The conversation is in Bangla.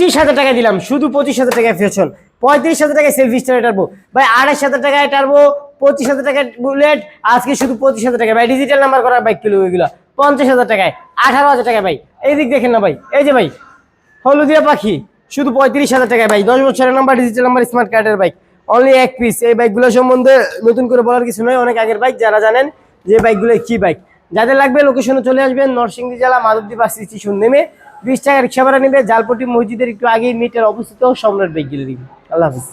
25,000 টাকা দিলাম, শুধু 25,000 টাকায় ফিউশন, 35,000 টাকায় সেলফি স্টার টার্বো ভাই, 28,000 টাকায় টার্বো, 25,000 টাকায় বুলেট, আজকে শুধু 25,000 টাকা ভাই। ডিজিটাল নাম্বার করা বাইক কিলো এগুলো 50,000 টাকায়, 18,000 টাকা ভাই। এই দিক দেখেন না ভাই, এই যে ভাই হলুদিয়া পাখি শুধু 35,000 টাকায় ভাই, 10 বছরের নাম্বার, ডিজিটাল নাম্বার, স্মার্ট কার্ডের বাইক, অনলি এক পিস। এই বাইকগুলো সম্বন্ধে নতুন করে বলার কিছু নয়, অনেক আগের বাইক, যারা জানেন যে বাইকগুলো কি বাইক। যাদের লাগবে লোকেশনে চলে আসবেন, নরসিংদী জেলা মাধবদী বাস স্টেশন নেমে 20 টাকা রিক্সা ভাড়া নেবে, জালপটি মসজিদের একটু আগে মিটার অবস্থিত সম্রাট বাইক গ্যালারি। আল্লাহ হাফিজ।